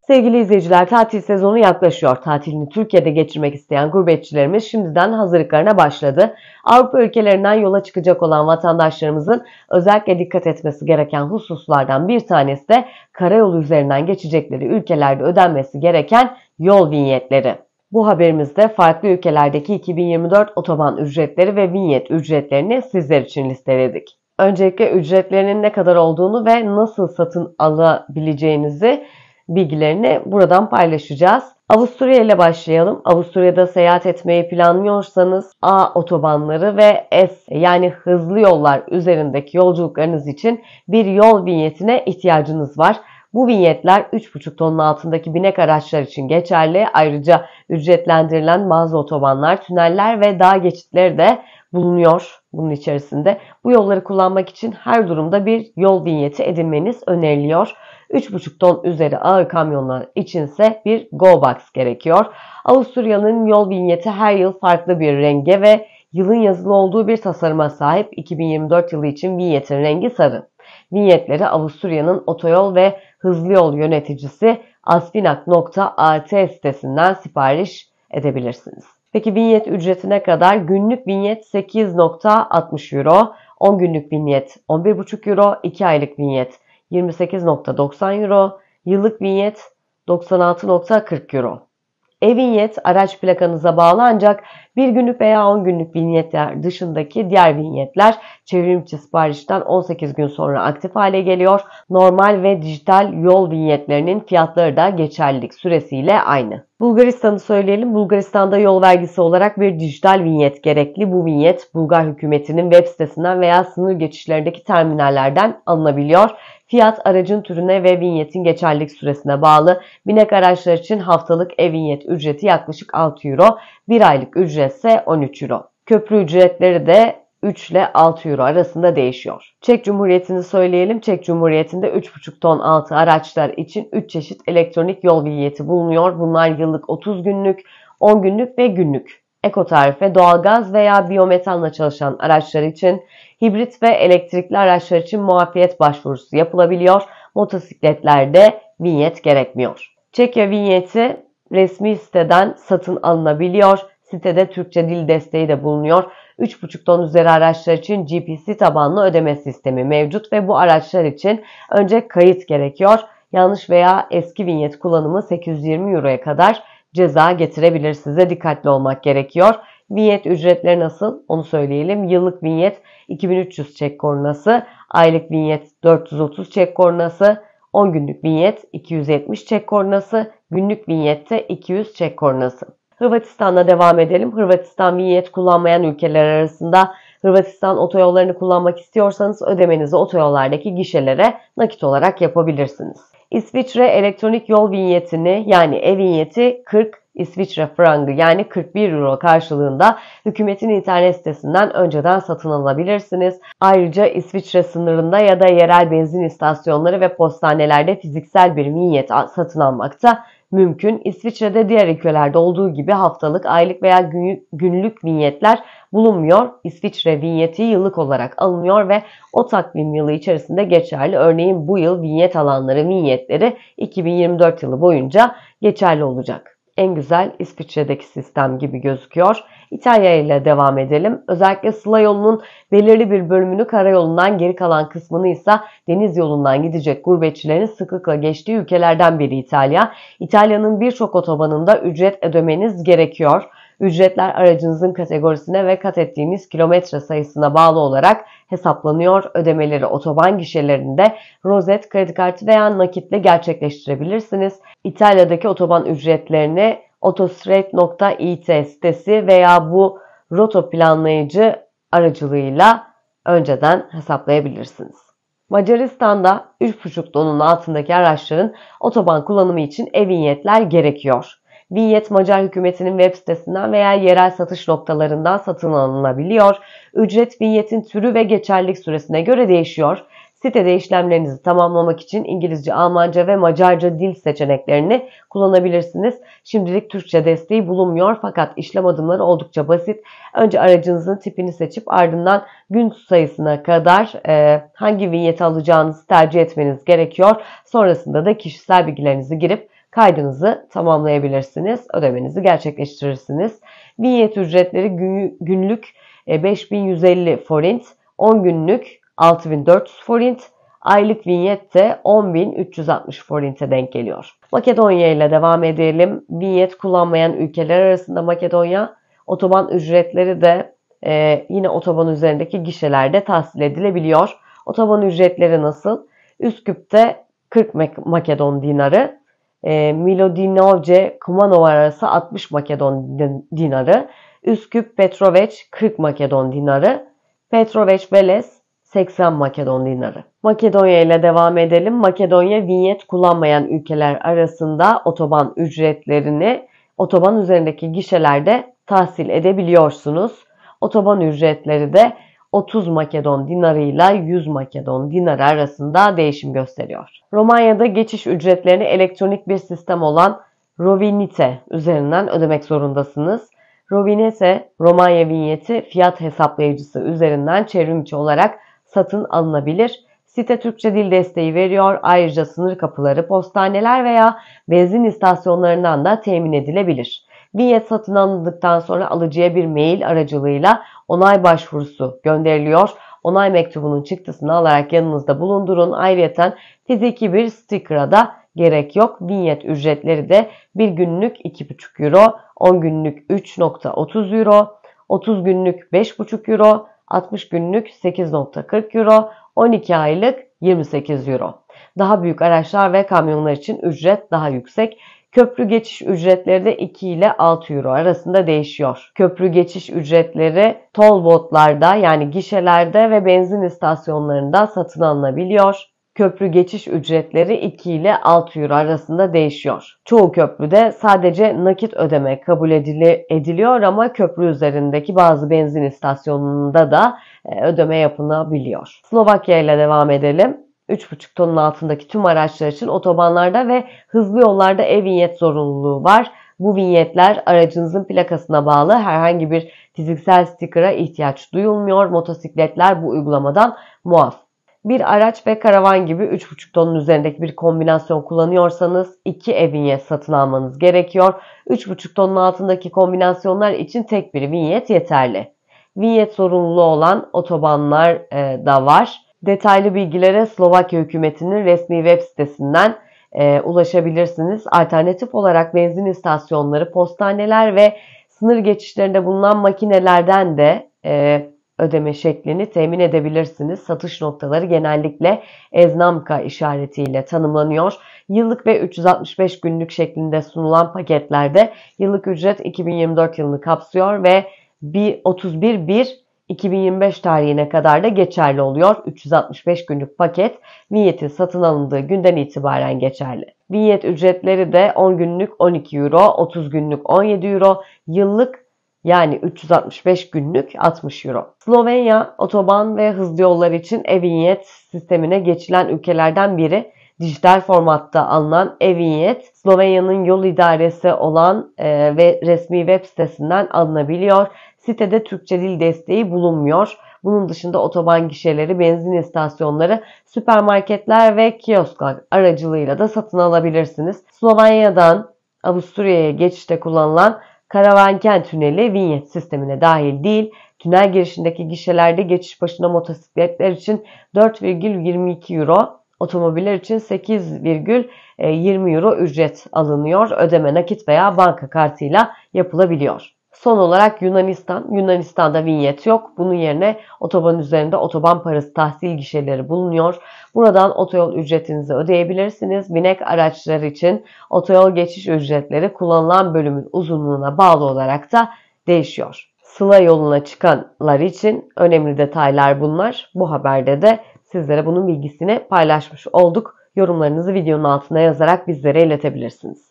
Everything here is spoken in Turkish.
Sevgili izleyiciler, tatil sezonu yaklaşıyor. Tatilini Türkiye'de geçirmek isteyen gurbetçilerimiz şimdiden hazırlıklarına başladı. Avrupa ülkelerinden yola çıkacak olan vatandaşlarımızın özellikle dikkat etmesi gereken hususlardan bir tanesi de karayolu üzerinden geçecekleri ülkelerde ödenmesi gereken yol vinyetleri. Bu haberimizde farklı ülkelerdeki 2024 otoban ücretleri ve vinyet ücretlerini sizler için listeledik. Öncelikle ücretlerinin ne kadar olduğunu ve nasıl satın alabileceğinizi bilgilerini buradan paylaşacağız. Avusturya ile başlayalım. Avusturya'da seyahat etmeyi planlıyorsanız A otobanları ve S yani hızlı yollar üzerindeki yolculuklarınız için bir yol vinyetine ihtiyacınız var. Bu vinyetler 3,5 tonun altındaki binek araçlar için geçerli. Ayrıca ücretlendirilen bazı otobanlar, tüneller ve dağ geçitleri de bulunuyor bunun içerisinde. Bu yolları kullanmak için her durumda bir yol vinyeti edinmeniz öneriliyor. 3,5 ton üzeri ağır kamyonlar içinse bir GoBox gerekiyor. Avusturya'nın yol vinyeti her yıl farklı bir renge ve yılın yazılı olduğu bir tasarıma sahip. 2024 yılı için vinyetin rengi sarı. Vinyetleri Avusturya'nın otoyol ve hızlı yol yöneticisi asfinag.at sitesinden sipariş edebilirsiniz. Peki vinyet ücretine kadar günlük vinyet 8,60 euro, 10 günlük vinyet 11,5 euro, 2 aylık vinyet 28,90 euro, yıllık vinyet 96,40 euro. E-vinyet araç plakanıza bağlı ancak bir günlük veya 10 günlük vinyetler dışındaki diğer vinyetler çevrimçi siparişten 18 gün sonra aktif hale geliyor. Normal ve dijital yol vinyetlerinin fiyatları da geçerlilik süresiyle aynı. Bulgaristan'ı söyleyelim. Bulgaristan'da yol vergisi olarak bir dijital vinyet gerekli. Bu vinyet Bulgar hükümetinin web sitesinden veya sınır geçişlerindeki terminallerden alınabiliyor. Fiyat aracın türüne ve vinyetin geçerlilik süresine bağlı. Binek araçlar için haftalık e-vinyet ücreti yaklaşık 6 euro, bir aylık ücret ise 13 euro. Köprü ücretleri de 3 ile 6 euro arasında değişiyor. Çek Cumhuriyeti'ni söyleyelim. Çek Cumhuriyeti'nde 3,5 ton altı araçlar için 3 çeşit elektronik yol vinyeti bulunuyor. Bunlar yıllık 30 günlük, 10 günlük ve günlük. Eko tarife, doğalgaz veya biyometanla çalışan araçlar için, hibrit ve elektrikli araçlar için muafiyet başvurusu yapılabiliyor. Motosikletlerde vinyet gerekmiyor. Çekya vinyeti resmi siteden satın alınabiliyor. Sitede Türkçe dil desteği de bulunuyor. 3,5 ton üzeri araçlar için GPC tabanlı ödeme sistemi mevcut ve bu araçlar için önce kayıt gerekiyor. Yanlış veya eski vinyet kullanımı 820 euroya kadar ceza getirebilir size. Dikkatli olmak gerekiyor. Vinyet ücretleri nasıl? Onu söyleyelim. Yıllık vinyet 2300 çek korunası, aylık vinyet 430 çek korunası, 10 günlük vinyet 270 çek korunası, günlük vinyette 200 çek korunası. Hırvatistan'la devam edelim. Hırvatistan vinyet kullanmayan ülkeler arasında. Hırvatistan otoyollarını kullanmak istiyorsanız ödemenizi otoyollardaki gişelere nakit olarak yapabilirsiniz. İsviçre elektronik yol vinyetini yani e-vinyeti 40 İsviçre frangı yani 41 euro karşılığında hükümetin internet sitesinden önceden satın alabilirsiniz. Ayrıca İsviçre sınırında ya da yerel benzin istasyonları ve postanelerde fiziksel bir vinyet satın almak da mümkün. İsviçre'de diğer ülkelerde olduğu gibi haftalık, aylık veya günlük vinyetler bulunmuyor. İsviçre vinyeti yıllık olarak alınıyor ve o takvim yılı içerisinde geçerli. Örneğin bu yıl vinyet alanların vinyetleri 2024 yılı boyunca geçerli olacak. En güzel İsviçre'deki sistem gibi gözüküyor. İtalya ile devam edelim. Özellikle Sıla yolunun belirli bir bölümünü karayolundan, geri kalan kısmını ise deniz yolundan gidecek gurbetçilerin sıklıkla geçtiği ülkelerden biri İtalya. İtalya'nın birçok otobanında ücret ödemeniz gerekiyor. Ücretler aracınızın kategorisine ve kat ettiğiniz kilometre sayısına bağlı olarak hesaplanıyor. Ödemeleri otoban gişelerinde rozet, kredi kartı veya nakitle gerçekleştirebilirsiniz. İtalya'daki otoban ücretlerini autostrade.it sitesi veya bu rota planlayıcı aracılığıyla önceden hesaplayabilirsiniz. Macaristan'da 3,5 tonun altındaki araçların otoban kullanımı için e-vinyetler gerekiyor. Vinyet Macar hükümetinin web sitesinden veya yerel satış noktalarından satın alınabiliyor. Ücret vinyetin türü ve geçerlilik süresine göre değişiyor. Sitede işlemlerinizi tamamlamak için İngilizce, Almanca ve Macarca dil seçeneklerini kullanabilirsiniz. Şimdilik Türkçe desteği bulunmuyor fakat işlem adımları oldukça basit. Önce aracınızın tipini seçip ardından gün sayısına kadar hangi vinyeti alacağınızı tercih etmeniz gerekiyor. Sonrasında da kişisel bilgilerinizi girip kaydınızı tamamlayabilirsiniz. Ödemenizi gerçekleştirirsiniz. Vinyet ücretleri günlük 5150 forint, 10 günlük 6400 forint, aylık vinyet de 10.360 forinte denk geliyor. Makedonya ile devam edelim. Vinyet kullanmayan ülkeler arasında Makedonya, otoban ücretleri de yine otoban üzerindeki gişelerde tahsil edilebiliyor. Otoban ücretleri nasıl? Üsküp'te 40 Makedon dinarı, Milodinovce-Kumanov arası 60 Makedon dinarı, Üsküp Petroveç 40 Makedon dinarı, Petroveç Veles 80 Makedon dinarı. Makedonya ile devam edelim. Makedonya vinyet kullanmayan ülkeler arasında otoban ücretlerini otoban üzerindeki gişelerde tahsil edebiliyorsunuz. Otoban ücretleri de 30 Makedon dinarı ile 100 Makedon dinarı arasında değişim gösteriyor. Romanya'da geçiş ücretlerini elektronik bir sistem olan Rovinite üzerinden ödemek zorundasınız. Rovinite, Romanya vinyeti fiyat hesaplayıcısı üzerinden çevrimiçi olarak satın alınabilir. Site Türkçe dil desteği veriyor. Ayrıca sınır kapıları, postaneler veya benzin istasyonlarından da temin edilebilir. Vinyet satın alındıktan sonra alıcıya bir mail aracılığıyla onay başvurusu gönderiliyor. Onay mektubunun çıktısını alarak yanınızda bulundurun. Ayrıca fiziki bir sticker'a da gerek yok. Vinyet ücretleri de bir günlük 2,5 euro, 10 günlük 3,30 euro, 30 günlük 5,5 euro, 60 günlük 8,40 euro, 12 aylık 28 euro. Daha büyük araçlar ve kamyonlar için ücret daha yüksek. Köprü geçiş ücretleri de 2 ile 6 euro arasında değişiyor. Köprü geçiş ücretleri toll booth'larda yani gişelerde ve benzin istasyonlarında satın alınabiliyor. Köprü geçiş ücretleri 2 ile 6 euro arasında değişiyor. Çoğu köprüde sadece nakit ödeme kabul ediliyor ama köprü üzerindeki bazı benzin istasyonunda da ödeme yapılabiliyor. Slovakya ile devam edelim. 3,5 tonun altındaki tüm araçlar için otobanlarda ve hızlı yollarda e-vinyet zorunluluğu var. Bu vinyetler aracınızın plakasına bağlı, herhangi bir fiziksel sticker'a ihtiyaç duyulmuyor. Motosikletler bu uygulamadan muaf. Bir araç ve karavan gibi 3,5 tonun üzerindeki bir kombinasyon kullanıyorsanız 2 e-vinyet satın almanız gerekiyor. 3,5 tonun altındaki kombinasyonlar için tek bir vinyet yeterli. Vinyet zorunluluğu olan otobanlar da var. Detaylı bilgilere Slovakya hükümetinin resmi web sitesinden ulaşabilirsiniz. Alternatif olarak benzin istasyonları, postaneler ve sınır geçişlerinde bulunan makinelerden de ödeme şeklini temin edebilirsiniz. Satış noktaları genellikle Eznamka işaretiyle tanımlanıyor. Yıllık ve 365 günlük şeklinde sunulan paketlerde yıllık ücret 2024 yılını kapsıyor ve 31/1/2025 tarihine kadar da geçerli oluyor. 365 günlük paket vinyetin satın alındığı günden itibaren geçerli. Vinyet ücretleri de 10 günlük 12 euro, 30 günlük 17 euro, yıllık yani 365 günlük 60 euro. Slovenya, otoban ve hızlı yollar için e-vinyet sistemine geçilen ülkelerden biri. Dijital formatta alınan e-vinyet, Slovenya'nın yol idaresi olan ve resmi web sitesinden alınabiliyor. Sitede Türkçe dil desteği bulunmuyor. Bunun dışında otoban gişeleri, benzin istasyonları, süpermarketler ve kiosklar aracılığıyla da satın alabilirsiniz. Slovenya'dan Avusturya'ya geçişte kullanılan Karavanken tüneli vinyet sistemine dahil değil. Tünel girişindeki gişelerde geçiş başına motosikletler için 4,22 euro, otomobiller için 8,20 euro ücret alınıyor. Ödeme nakit veya banka kartıyla yapılabiliyor. Son olarak Yunanistan. Yunanistan'da vinyet yok. Bunun yerine otoban üzerinde otoban parası tahsil gişeleri bulunuyor. Buradan otoyol ücretinizi ödeyebilirsiniz. Binek araçlar için otoyol geçiş ücretleri kullanılan bölümün uzunluğuna bağlı olarak da değişiyor. Sıla yoluna çıkanlar için önemli detaylar bunlar. Bu haberde de sizlere bunun bilgisini paylaşmış olduk. Yorumlarınızı videonun altına yazarak bizlere iletebilirsiniz.